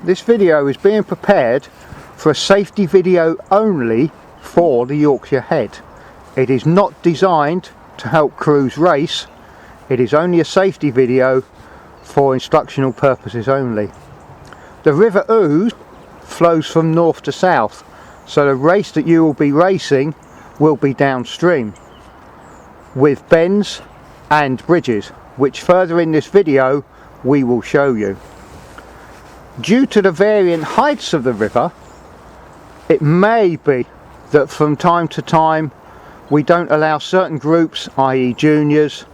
This video is being prepared for a safety video only for the Yorkshire Head. It is not designed to help crews race. It is only a safety video for instructional purposes only. The River Ouse flows from north to south, so the race that you will be racing will be downstream with bends and bridges, which further in this video we will show you. Due to the varying heights of the river, it may be that from time to time we don't allow certain groups, i.e. juniors,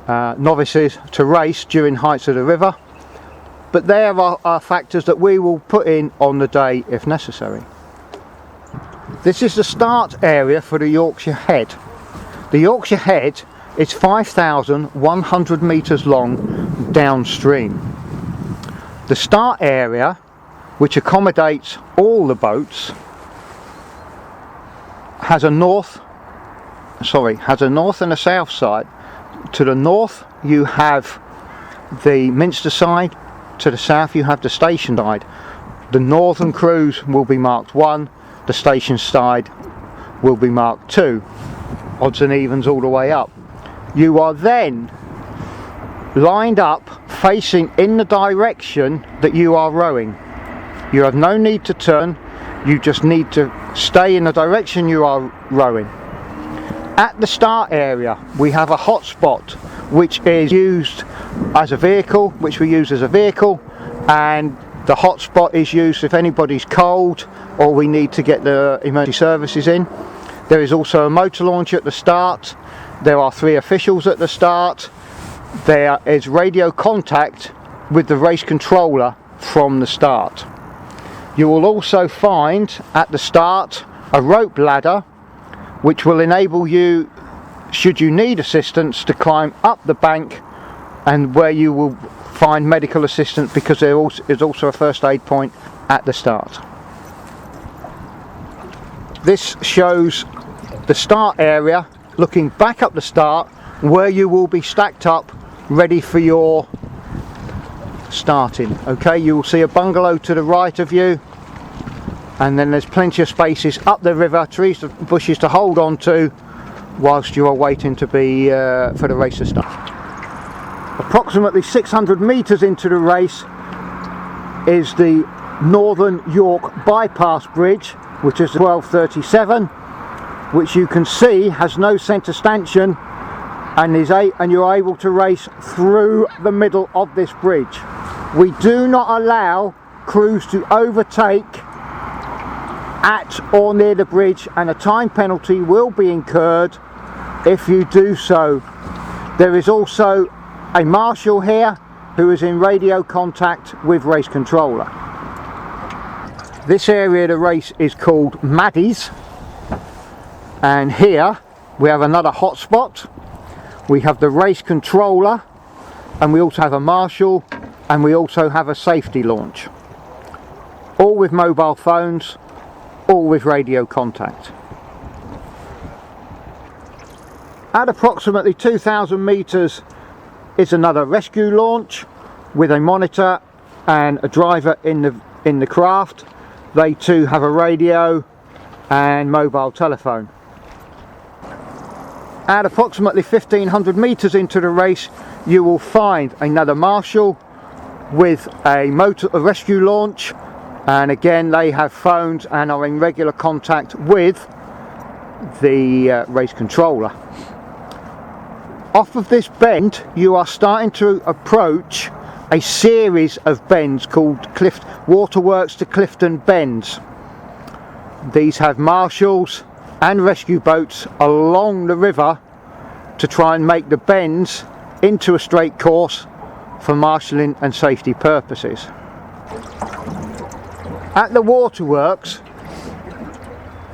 novices, to race during heights of the river, but there are factors that we will put in on the day if necessary. This is the start area for the Yorkshire Head. The Yorkshire Head is 5,100 metres long downstream. The start area, which accommodates all the boats, has a north and a south side. To the north you have the Minster side, to the south you have the station side. The northern crews will be marked 1, the station side will be marked 2, odds and evens all the way up. You are then lined up facing in the direction that you are rowing. You have no need to turn, you just need to stay in the direction you are rowing. At the start area we have a hotspot which is used as a vehicle, and the hotspot is used if anybody's cold or we need to get the emergency services in. There is also a motor launch at the start. There are 3 officials at the start. There is radio contact with the race controller from the start. You will also find at the start a rope ladder which will enable you, should you need assistance, to climb up the bank, and where you will find medical assistance because there is also a first aid point at the start. This shows the start area looking back up the start where you will be stacked up ready for your starting. Okay, you will see a bungalow to the right of you, and then there's plenty of spaces up the river, trees and bushes to hold on to whilst you are waiting to be for the race to start. Approximately 600 metres into the race is the Northern York Bypass Bridge, which is 1237, which you can see has no centre stanchion, and you're able to race through the middle of this bridge. We do not allow crews to overtake at or near the bridge, and a time penalty will be incurred if you do so. There is also a marshal here who is in radio contact with race controller. This area of the race is called Maddies, and here we have another hotspot. We have the race controller, and we also have a marshal, and we also have a safety launch, all with mobile phones, all with radio contact. At approximately 2,000 metres is another rescue launch with a monitor and a driver in the craft. They too have a radio and mobile telephone. At approximately 1,500 metres into the race you will find another marshal with a rescue launch, and again they have phones and are in regular contact with the race controller. Off of this bend you are starting to approach a series of bends called Waterworks to Clifton Bends. These have marshals and rescue boats along the river to try and make the bends into a straight course for marshalling and safety purposes. At the waterworks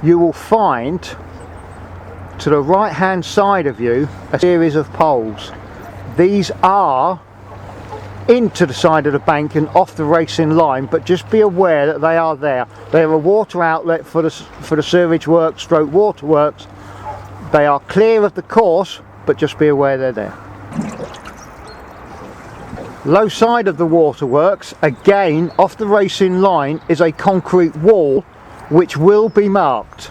you will find to the right hand side of you a series of poles. These are into the side of the bank and off the racing line, but just be aware that they are there. They are a water outlet for the sewage works stroke waterworks. They are clear of the course, but just be aware they're there. Low side of the waterworks, again off the racing line, is a concrete wall which will be marked.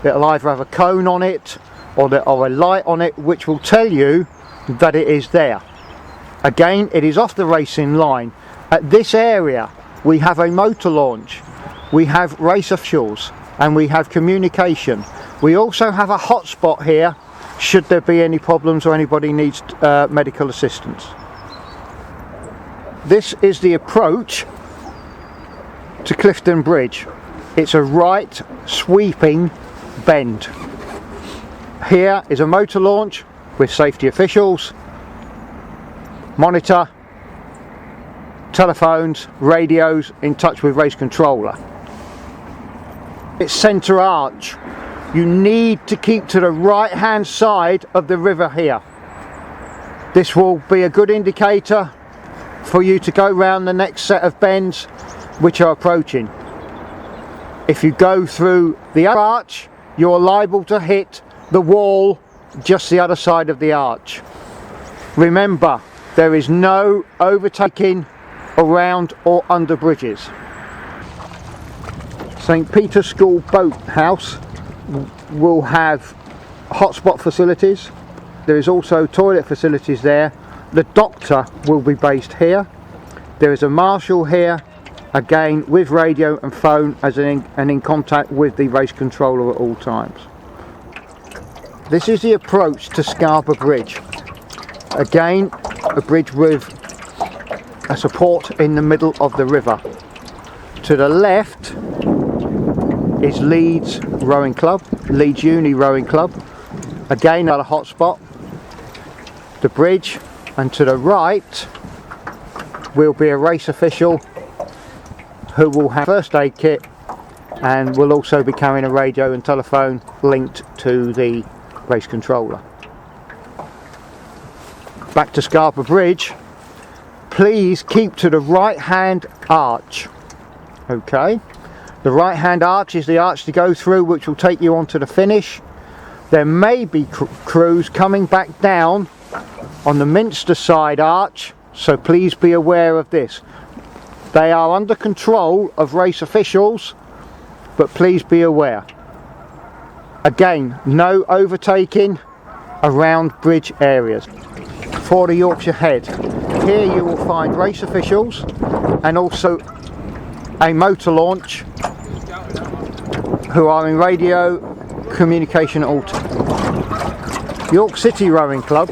It'll either have a cone on it or a light on it which will tell you that it is there. Again, it is off the racing line. At this area we have a motor launch, we have race officials, and we have communication. We also have a hotspot here should there be any problems or anybody needs medical assistance. This is the approach to Clifton Bridge. It's a right sweeping bend. Here is a motor launch with safety officials, monitor, telephones, radios, in touch with race controller. It's centre arch. You need to keep to the right hand side of the river here. This will be a good indicator for you to go round the next set of bends which are approaching. If you go through the arch, you're liable to hit the wall just the other side of the arch. Remember, there is no overtaking around or under bridges. St Peter's School Boathouse will have hotspot facilities. There is also toilet facilities there. The doctor will be based here. There is a marshal here, again with radio and phone and in contact with the race controller at all times. This is the approach to Scarborough Bridge. Again, a bridge with a support in the middle of the river. To the left is Leeds Rowing Club, Leeds Uni Rowing Club. Again, another hotspot. The bridge, and to the right will be a race official who will have a first aid kit and will also be carrying a radio and telephone linked to the race controller. Back to Scarborough Bridge, please keep to the right hand arch. Okay, the right hand arch is the arch to go through which will take you on to the finish. There may be crews coming back down on the Minster side arch, so please be aware of this. They are under control of race officials, but please be aware. Again, no overtaking around bridge areas. For the Yorkshire Head, here you will find race officials and also a motor launch who are in radio communication at all times. York City Rowing Club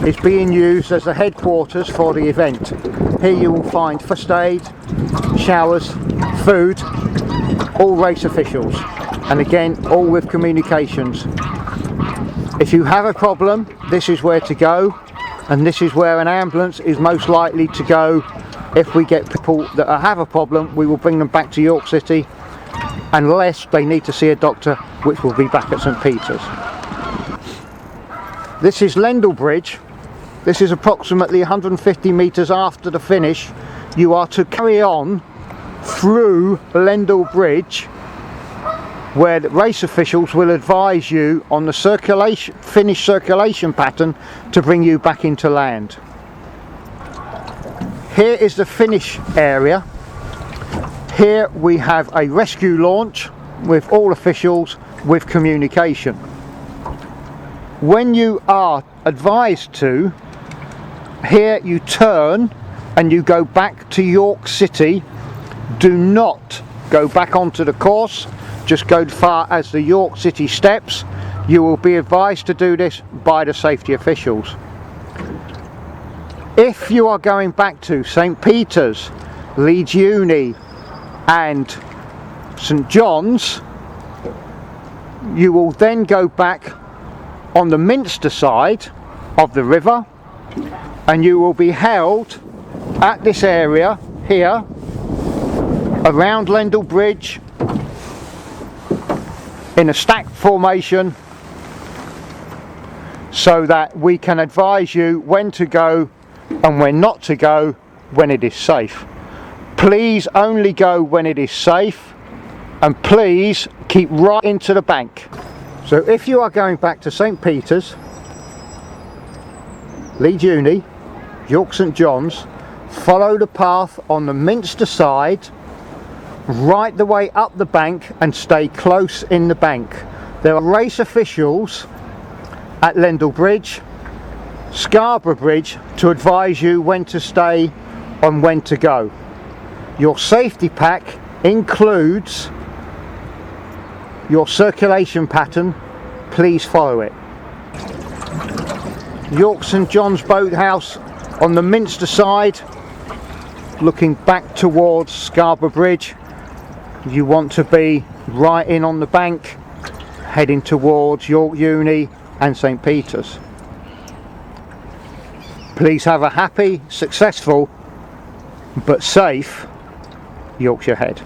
is being used as the headquarters for the event. Here you will find first aid, showers, food, all race officials, and again all with communications. If you have a problem, this is where to go, and this is where an ambulance is most likely to go. If we get people that have a problem, we will bring them back to York City unless they need to see a doctor, which will be back at St Peter's. This is Lendal Bridge. This is approximately 150 metres after the finish. You are to carry on through Lendal Bridge, where the race officials will advise you on the finish circulation pattern to bring you back into land. Here is the finish area. Here we have a rescue launch with all officials with communication. When you are advised to, here you turn and you go back to York City. Do not go back onto the course, just go as far as the York City steps. You will be advised to do this by the safety officials. If you are going back to St Peter's, Leeds Uni and St John's, you will then go back on the Minster side of the river and you will be held at this area here around Lendal Bridge in a stacked formation, so that we can advise you when to go and when not to go when it is safe. Please only go when it is safe, and please keep right into the bank. So if you are going back to St Peter's, Leeds Uni, York St John's, follow the path on the Minster side right the way up the bank and stay close in the bank. There are race officials at Lendal Bridge, Scarborough Bridge, to advise you when to stay and when to go. Your safety pack includes your circulation pattern. Please follow it. York St John's Boathouse on the Minster side, looking back towards Scarborough Bridge. You want to be right in on the bank, heading towards York Uni and St Peter's. Please have a happy, successful but safe Yorkshire Head.